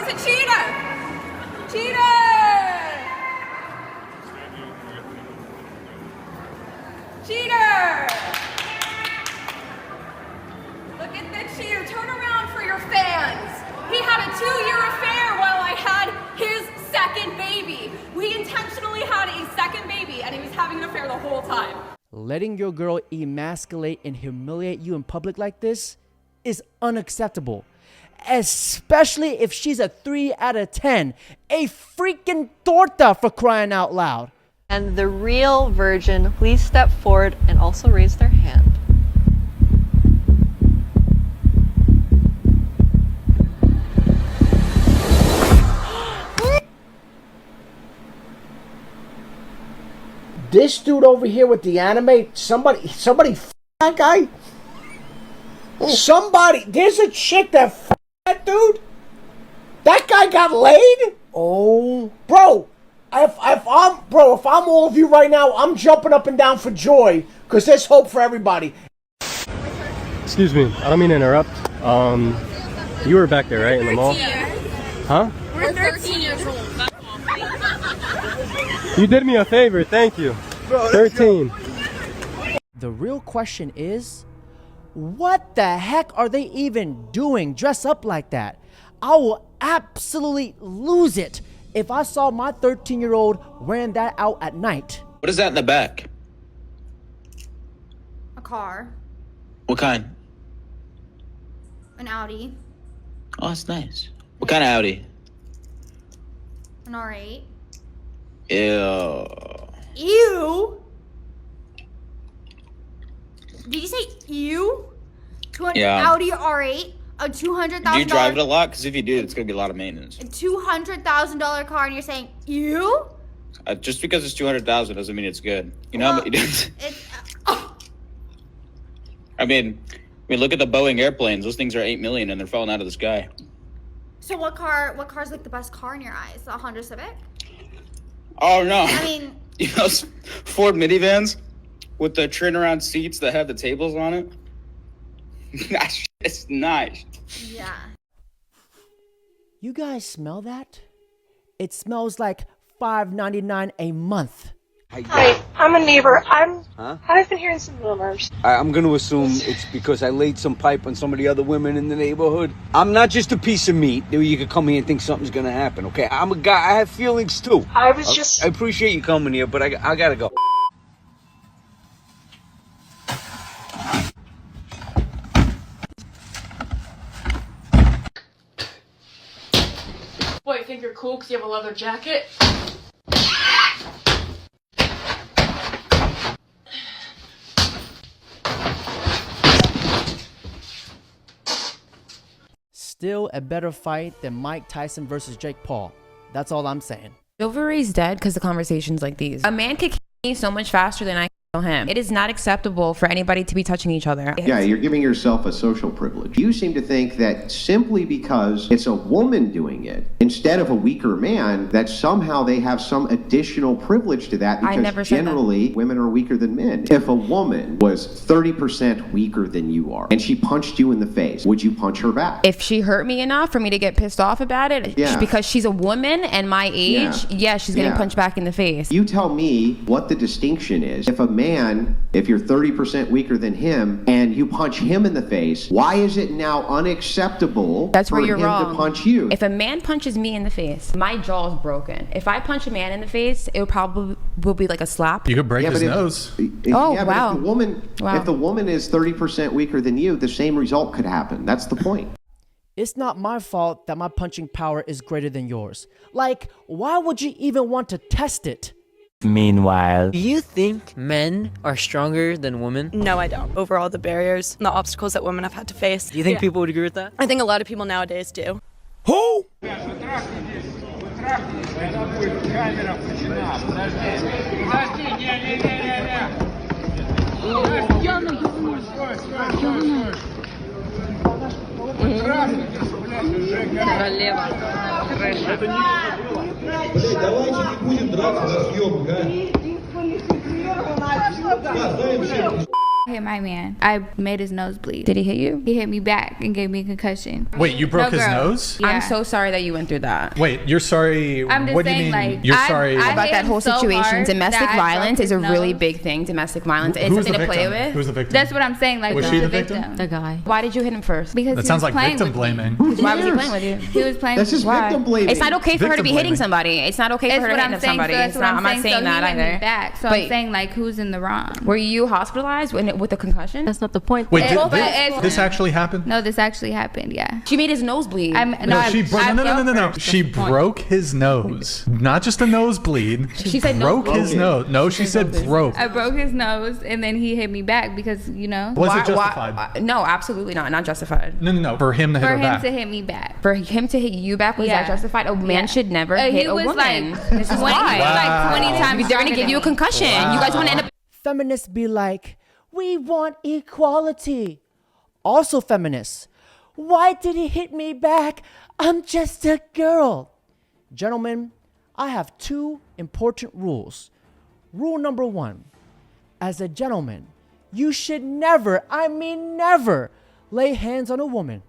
a cheater! Cheater! Cheater! Look at the cheater. Turn around for your fans. He had a 2-year affair while I had his second baby. We intentionally had a second baby, and he was having an affair the whole time. Letting your girl emasculate and humiliate you in public like this is unacceptable. Especially if she's a 3 out of 10. A freaking torta, for crying out loud. And the real virgin, please step forward and also raise their hand. This dude over here with the anime, somebody f that guy? Somebody, there's a chick that f that dude? That guy got laid? Oh, bro, if I'm all of you right now, I'm jumping up and down for joy, because there's hope for everybody. Excuse me, I don't mean to interrupt. You were back there, right, in the mall? Huh? We're 13 years old. You did me a favor, thank you. 13. The real question is, what the heck are they even doing dressed up like that? I will absolutely lose it if I saw my 13-year-old wearing that out at night. What is that in the back? A car. What kind? An Audi. Oh, that's nice. What kind of Audi? An R8. Ew. Ew? Did you say ew? To an Yeah. Audi R8? A $200,000. Do you drive it a lot? Because if you do, it's going to be a lot of maintenance. A $200,000 car, and you're saying ew? Just because it's 200,000 doesn't mean it's good. You know how many? I mean, look at the Boeing airplanes. Those things are 8 million, and they're falling out of the sky. So what car's like the best car in your eyes? The Honda Civic? Oh no! I mean, you know, Ford minivans with the turnaround seats that have the tables on it. That shit's nice. yeah. You guys smell that? It smells like $5.99 a month. Hi, I'm a neighbor. I've been hearing some rumors. I'm going to assume it's because I laid some pipe on some of the other women in the neighborhood. I'm not just a piece of meat that you could come here and think something's going to happen, okay? I'm a guy. I have feelings, too. I appreciate you coming here, but I got to go. What, you think you're cool because you have a leather jacket? Still a better fight than Mike Tyson versus Jake Paul. That's all I'm saying. Chivalry's dead because of conversations like these. A man could kill me so much faster than I can kill him. It is not acceptable for anybody to be touching each other. Yeah, you're giving yourself a social privilege. You seem to think that simply because it's a woman doing it, instead of a weaker man, that somehow they have some additional privilege to that, because generally women are weaker than men. If a woman was 30% weaker than you are and she punched you in the face, would you punch her back? If she hurt me enough for me to get pissed off about it, because she's a woman and my age, she's getting punched back in the face. You tell me what the distinction is. If a man, if you're 30% weaker than him and you punch him in the face, why is it now unacceptable for him to punch you? If a man punches me in the face, my jaw is broken. If I punch a man in the face, it will be like a slap. You could break his nose. But if the woman is 30% weaker than you, the same result could happen. That's the point. It's not my fault that my punching power is greater than yours. Like, why would you even want to test it? Meanwhile, do you think men are stronger than women? No, I don't. Overall, the barriers and the obstacles that women have had to face. Do you think people would agree with that? I think a lot of people nowadays do. Who? Давайте не будем драться за съемок, а? hit my man. I made his nose bleed. Did he hit you? He hit me back and gave me a concussion. Wait, you broke his girl. nose? Yeah. I'm so sorry that you went through that. Wait, you're sorry. I'm just what do you saying, mean? like, You're I- sorry. I About hit that whole him so situation. hard Domestic that I violence broke is a his really nose. big thing. Domestic violence. It's Who's something the to play victim? with. Who's the victim? That's what I'm saying. Like, Was who's she the the victim? The guy. Why did you hit him first? Because That he sounds was like playing victim with me. blaming. Why was he playing with you? He was playing That's with just me. Why? victim blaming. It's not okay for her to be Victim hitting blaming. somebody. It's not okay for That's her to what hit I'm saying. somebody. So that's It's what not. I'm I'm not saying so that he hit me either. back. So But- I'm saying, like, who's in the wrong? Were you hospitalized with a concussion? That's not the point. Wait, It's- this actually happened? No, this actually happened. Yeah. She made his nose bleed. No, She broke his nose. Not just a nosebleed. She said broke his broken. nose. No, she said broke. I broke his nose, and then he hit me back because, you know. Was it justified? No, absolutely not. Not justified. No. For him to hit For her him back. to hit me back. For him to hit you back, was that Yeah. justified? A man Yeah. should never He hit a was woman. like- This is when- why. he was like 20 times They're gonna stronger give you a than me. concussion. You guys want to end up. Feminists be like, we want equality. Also, feminists, why did he hit me back? I'm just a girl. Gentlemen, I have two important rules. Rule number one, as a gentleman, you should never, I mean never, lay hands on a woman.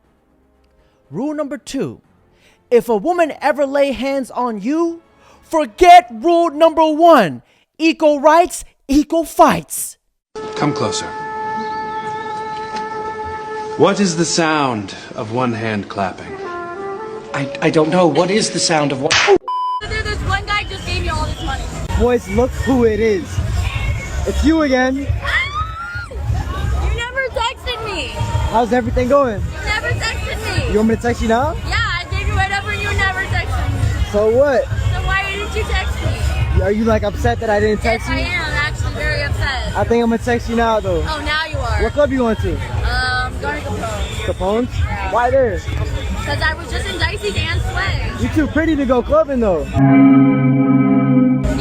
Rule number two, if a woman ever lay hands on you, forget rule number one, equal rights, equal fights. Come closer. What is the sound of one hand clapping? I don't know. What is the sound of what? This one guy just gave me all this money. Boys, look who it is. It's you again. You never texted me. How's everything going? You never texted me. You want me to text you now? Yeah, I gave you whatever. You never texted me. So what? So why didn't you text me? Are you like upset that I didn't text Yes, I you? am actually very upset. I think I'm gonna text you now though. Oh, now you are. What club you going to? Going to Capone. Capone's? Yeah. Why there? Because I was just in Dicey's and Sway. You too pretty to go clubbing though. You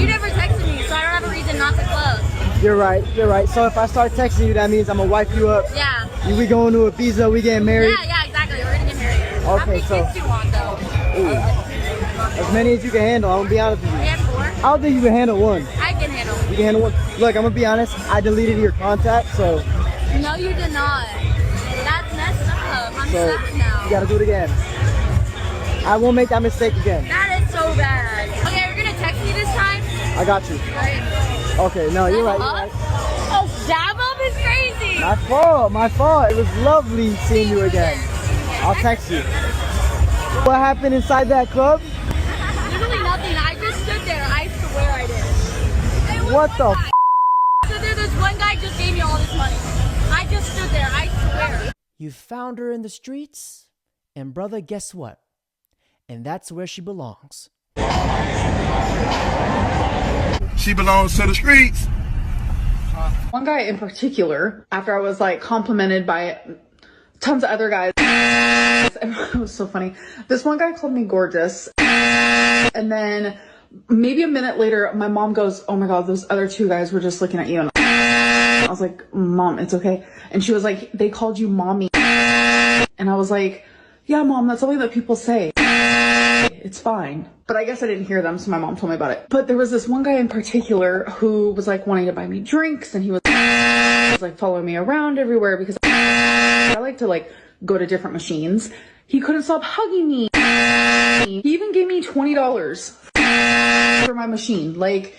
never texted me, so I don't have a reason not to club. You're right, you're right. So if I start texting you, that means I'm gonna wipe you up. Yeah. We going to Ibiza, we getting married. Yeah, exactly. We're gonna get married. How Okay, many so kids do you want, though? as many as you can handle, I'm gonna be honest with you. We have 4. I don't think you can handle one. I can handle. You can handle one. Look, I'm gonna be honest, I deleted your contact, so No, you did not. That's messed up. I'm so sad now. you gotta do it again. I won't make that mistake again. That is so bad. Okay, you're gonna text me this time? I got you. Right. Okay, no, you're right, you're right. Oh, dab up is crazy. My fault, my fault. It was lovely seeing you again. I'll text you. What happened inside that club? Literally nothing. I just stood there. I swear I did. What the f? So this one guy just gave me all this money. I just stood there. I swear. You found her in the streets, and brother, guess what? And that's where she belongs. She belongs to the streets. One guy in particular, after I was like complimented by tons of other guys, it was so funny. This one guy called me gorgeous. And then maybe a minute later, my mom goes, "Oh my God, those other 2 guys were just looking at you." And I was like, "Mom, it's okay." And she was like, "They called you mommy." And I was like, "Yeah, Mom, that's something that people say. It's fine." But I guess I didn't hear them, so my mom told me about it. But there was this one guy in particular who was like wanting to buy me drinks, and he was like following me around everywhere because I like to like go to different machines. He couldn't stop hugging me. He even gave me $20 for my machine. Like,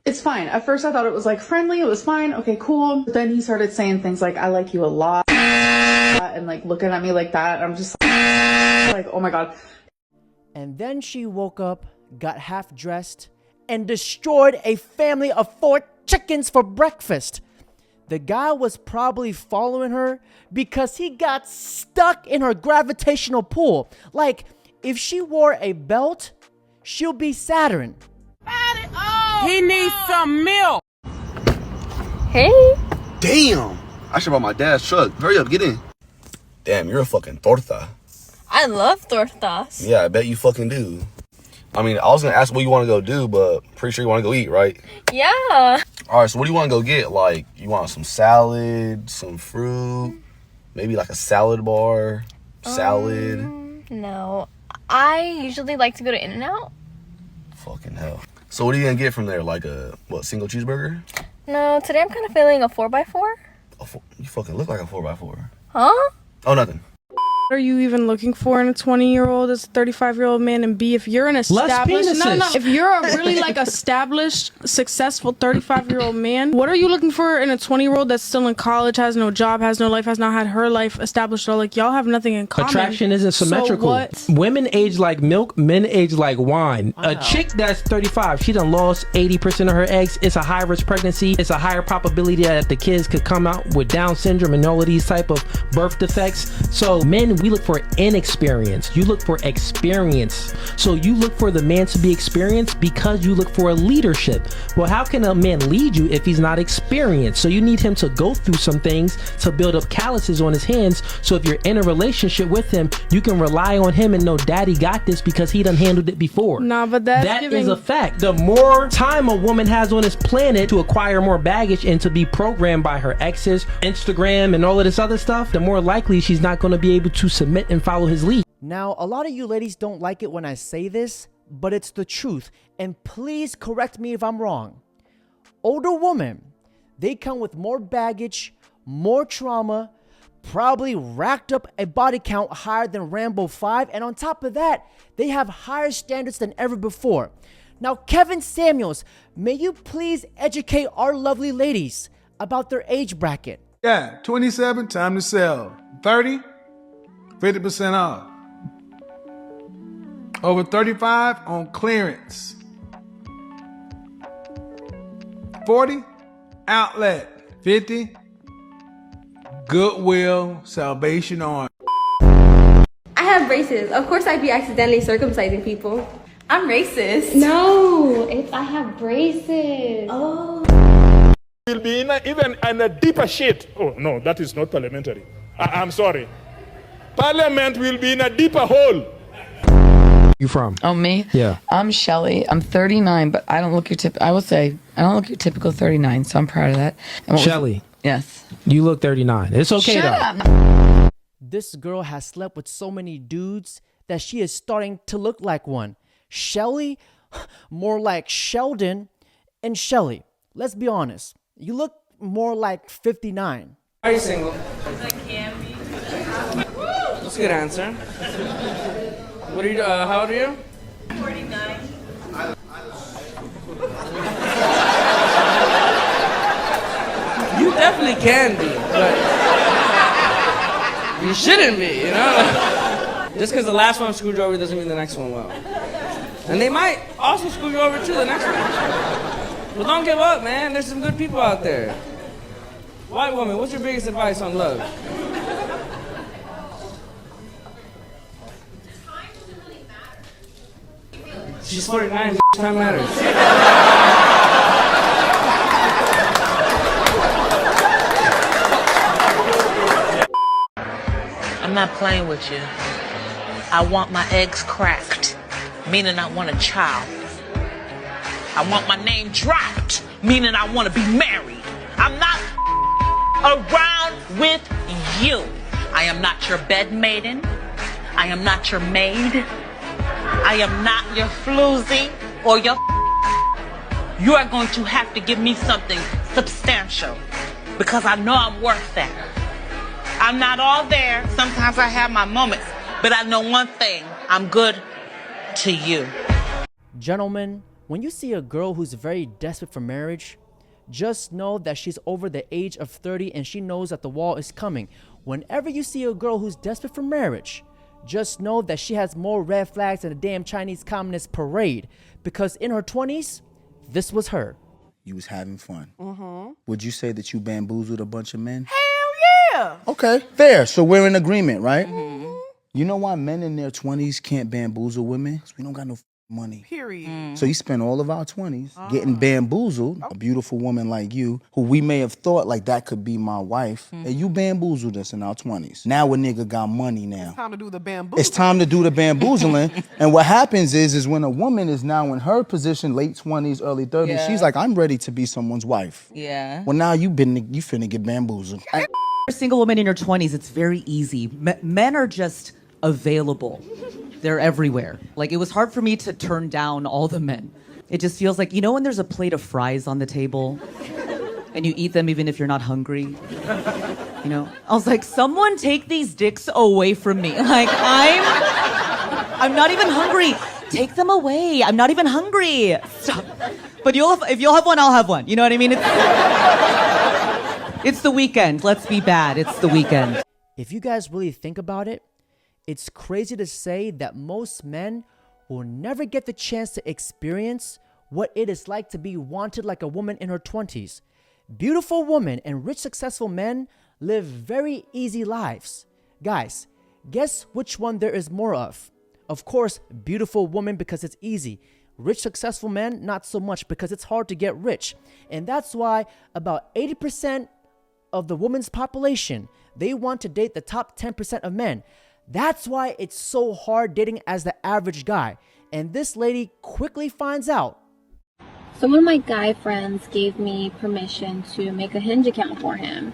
it's fine. At first I thought it was like friendly. It was fine. Okay, cool. But then he started saying things like, "I like you a lot," and like looking at me like that. I'm just like, oh my God. And then she woke up, got half dressed, and destroyed a family of 4 chickens for breakfast. The guy was probably following her because he got stuck in her gravitational pull. Like, if she wore a belt, she'll be Saturn. He needs some milk. Hey. Damn. I should buy my dad's truck. Hurry up, get in. Damn, you're a fucking torta. I love tortas. Yeah, I bet you fucking do. I mean, I was gonna ask what you want to go do, but pretty sure you want to go eat, right? Yeah. All right, so what do you want to go get? Like, you want some salad, some fruit, maybe like a salad bar, salad? No. I usually like to go to In-N-Out. Fucking hell. So what are you gonna get from there? Like a, what, single cheeseburger? No, today I'm kind of feeling a 4x4. You fucking look like a 4x4. Huh? Oh, nothing. What are you even looking for in a 20-year-old as a 35-year-old man? And B, if you're an established, if you're a really like established, successful 35-year-old man, what are you looking for in a 20-year-old that's still in college, has no job, has no life, has not had her life established? Or like y'all have nothing in common. Attraction isn't symmetrical. So what? Women age like milk, men age like wine. A chick that's 35, she done lost 80% of her eggs. It's a high risk pregnancy. It's a higher probability that the kids could come out with Down syndrome and all of these type of birth defects. So men, we look for inexperience. You look for experience. So you look for the man to be experienced because you look for a leadership. Well, how can a man lead you if he's not experienced? So you need him to go through some things to build up calluses on his hands. So if you're in a relationship with him, you can rely on him and know daddy got this because he done handled it before. Nah, but that is a fact. The more time a woman has on this planet to acquire more baggage and to be programmed by her exes, Instagram, and all of this other stuff, the more likely she's not going to be able to submit and follow his lead. Now, a lot of you ladies don't like it when I say this, but it's the truth. And please correct me if I'm wrong. Older women, they come with more baggage, more trauma, probably racked up a body count higher than Rambo 5. And on top of that, they have higher standards than ever before. Now, Kevin Samuels, may you please educate our lovely ladies about their age bracket? Yeah, 27, time to sell. 30, 50% off. Over 35 on clearance. 40, outlet. 50, Goodwill, Salvation Army. I have braces. Of course I'd be accidentally circumcising people. I'm racist. No, I have braces. Oh. Will be even in a deeper shit. Oh, no, that is not parliamentary. I'm sorry. Parliament will be in a deeper hole. You from? Oh, me? Yeah. I'm Shelly. I'm 39, but I don't look your I would say I don't look your typical 39, so I'm proud of that. Shelly. Yes. You look 39. It's okay Shut though. up. This girl has slept with so many dudes that she is starting to look like one. Shelly? More like Sheldon. And Shelly, let's be honest. You look more like 59. Are you single? That's a good answer. What are you, how old are you? 49. You definitely can be, but you shouldn't be, you know? Just because the last one screwed you over doesn't mean the next one will. And they might also screw you over too the next one. But don't give up, man. There's some good people out there. White woman, what's your biggest advice on love? She's 49, time matters. I'm not playing with you. I want my eggs cracked, meaning I want a child. I want my name dropped, meaning I want to be married. I'm not around with you. I am not your bed maiden. I am not your maid. I am not your floozy or your. You are going to have to give me something substantial because I know I'm worth that. I'm not all there. Sometimes I have my moments, but I know one thing. I'm good to you. Gentlemen, when you see a girl who's very desperate for marriage, just know that she's over the age of 30 and she knows that the wall is coming. Whenever you see a girl who's desperate for marriage, just know that she has more red flags than a damn Chinese Communist parade. Because in her 20s, this was her. You was having fun. Mm-hmm. Would you say that you bamboozled a bunch of men? Hell yeah! Okay, fair. So we're in agreement, right? Mm-hmm. You know why men in their 20s can't bamboozle women? Because we don't got no money. Period. So you spend all of our 20s getting bamboozled, a beautiful woman like you, who we may have thought like that could be my wife, and you bamboozled us in our 20s. Now a nigga got money now. It's time to do the bamboo. It's time to do the bamboozling. And what happens is when a woman is now in her position, late 20s, early 30s, Yeah. she's like, I'm ready to be someone's wife. Yeah. Well, now you finna get bamboozled. You're a single woman in your 20s, it's very easy. Men are just available. They're everywhere. Like, it was hard for me to turn down all the men. It just feels like, you know when there's a plate of fries on the table and you eat them even if you're not hungry. You know, I was like, someone take these dicks away from me. Like, I'm not even hungry. Take them away. I'm not even hungry. Stop. But if you'll have one, I'll have one. You know what I mean? It's the weekend. Let's be bad. It's the weekend. If you guys really think about it, it's crazy to say that most men will never get the chance to experience what it is like to be wanted like a woman in her 20s. Beautiful women and rich, successful men live very easy lives. Guys, guess which one there is more of? Of course, beautiful women because it's easy. Rich, successful men, not so much because it's hard to get rich. And that's why about 80% of the women's population, they want to date the top 10% of men. That's why it's so hard dating as the average guy. And this lady quickly finds out. So one of my guy friends gave me permission to make a Hinge account for him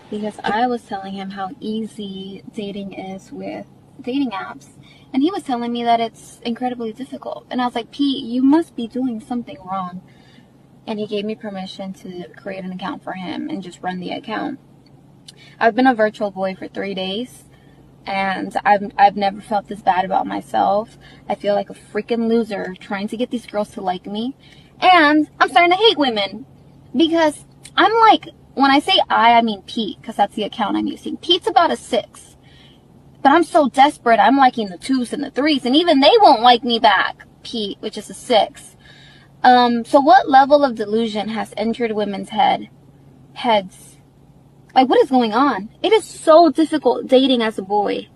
because I was telling him how easy dating is with dating apps. And he was telling me that it's incredibly difficult. And I was like, Pete, you must be doing something wrong. And he gave me permission to create an account for him and just run the account. I've been a virtual boy for 3 days. And I've never felt this bad about myself. I feel like a freaking loser trying to get these girls to like me. And I'm starting to hate women. Because I'm like, when I say I mean Pete. Because that's the account I'm using. Pete's about a 6. But I'm so desperate, I'm liking the 2s and the 3s. And even they won't like me back, Pete, which is a 6. So what level of delusion has entered women's heads? Like, what is going on? It is so difficult dating as a boy.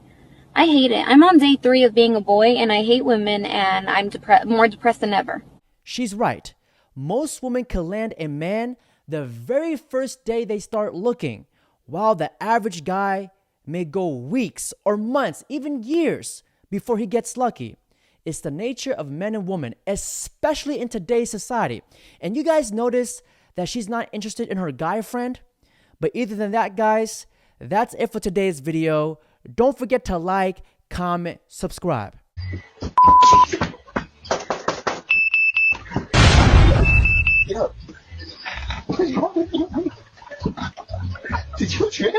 I hate it. I'm on day 3 of being a boy, and I hate women, and I'm more depressed than ever. She's right. Most women can land a man the very first day they start looking, while the average guy may go weeks or months, even years, before he gets lucky. It's the nature of men and women, especially in today's society. And you guys notice that she's not interested in her guy friend? But other than that, guys, that's it for today's video. Don't forget to like, comment, subscribe. Yo. Did you trip?